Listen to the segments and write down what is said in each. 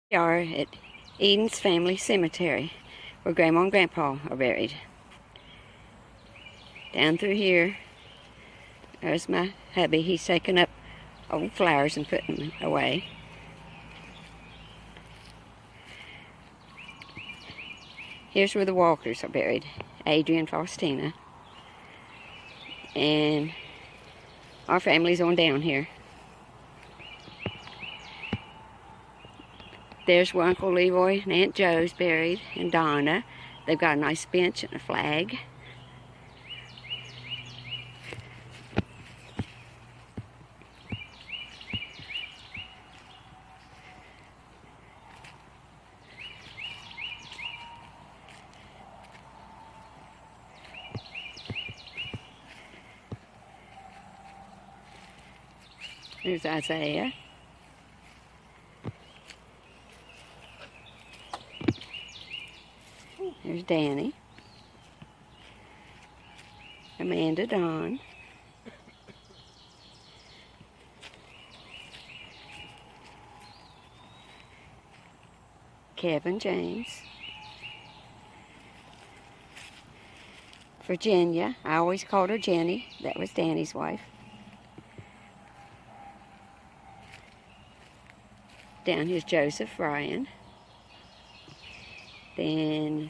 We are at Eden's Family Cemetery, where Grandma and Grandpa are buried. Down through here, there's my hubby. He's taking up old flowers and putting them away. Here's where the Walkers are buried, Adrian, Faustina. And our family's on down here. There's where Uncle Leroy and Aunt Joe's buried, and Donna. They've got a nice bench and a flag. There's Isaiah. There's Danny. Amanda, Don. Kevin, James. Virginia. I always called her Jenny. That was Danny's wife. Down here's Joseph, Ryan. Then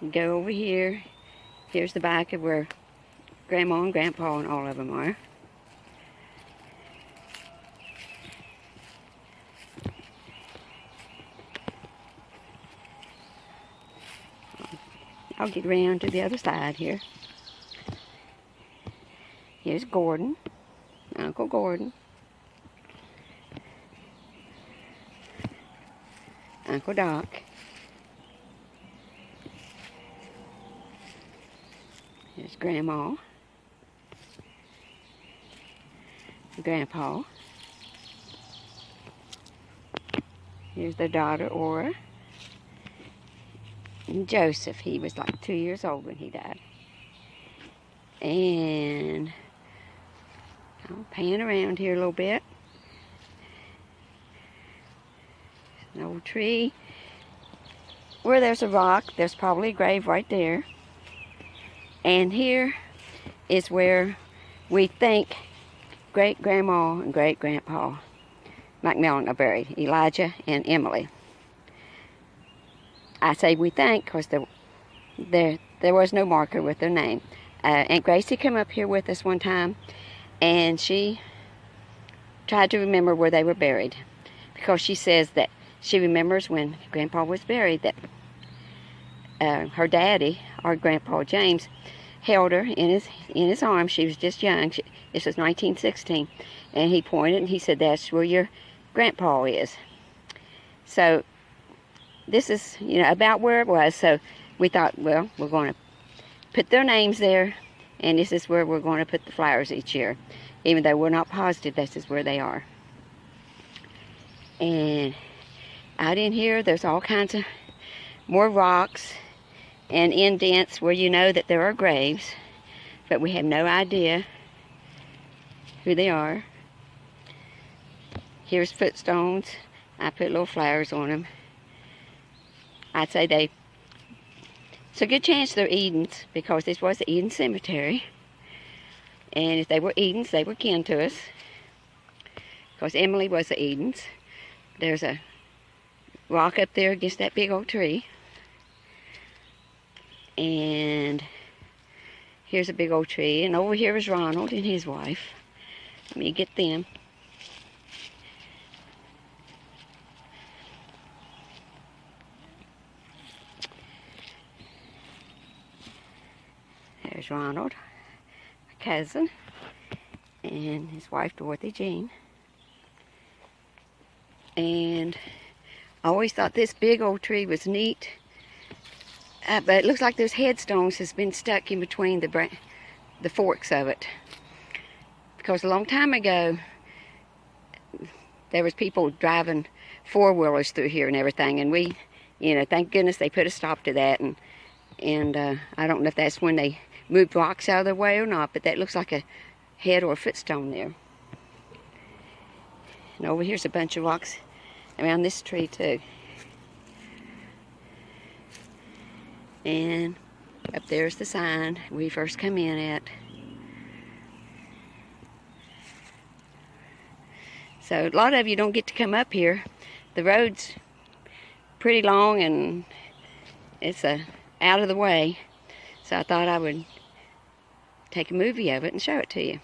you go over here. Here's the back of where Grandma and Grandpa and all of them are. I'll get around to the other side here. Here's Gordon, Uncle Gordon, Uncle Doc, here's Grandma, Grandpa, here's their daughter Aura, and Joseph. He was like 2 years old when he died. And I'll pan around here a little bit. An old tree. Where there's a rock, there's probably a grave right there. And here is where we think great-grandma and great-grandpa McMillan are buried, Elijah and Emily. I say we think because there was no marker with their name. Aunt Gracie came up here with us one time, and she tried to remember where they were buried, because she says that she remembers when Grandpa was buried that her daddy, our Grandpa James, held her in his arms. She was just young. This was 1916, and he pointed and he said, "That's where your Grandpa is." So this is, about where it was. So we thought, well, we're going to put their names there, and this is where we're going to put the flowers each year, even though we're not positive this is where they are. And out in here, there's all kinds of more rocks and indents where you know that there are graves, but we have no idea who they are. Here's footstones. I put little flowers on them. I'd say it's a good chance they're Edens, because this was the Eden Cemetery. And if they were Edens, they were kin to us, because Emily was the Edens. There's a rock up there against that big old tree. And here's a big old tree. And over here is Ronald and his wife. Let me get them. There's Ronald, my cousin, and his wife Dorothy Jean. And I always thought this big old tree was neat, but it looks like those headstones has been stuck in between the forks of it. Because a long time ago, there was people driving four-wheelers through here and everything, and we, thank goodness they put a stop to that. And I don't know if that's when they moved rocks out of their way or not, but that looks like a head or a footstone there. And over here's a bunch of rocks around this tree too. And up there's the sign we first come in at. So a lot of you don't get to come up here. The road's pretty long and it's out of the way. So I thought I would take a movie of it and show it to you.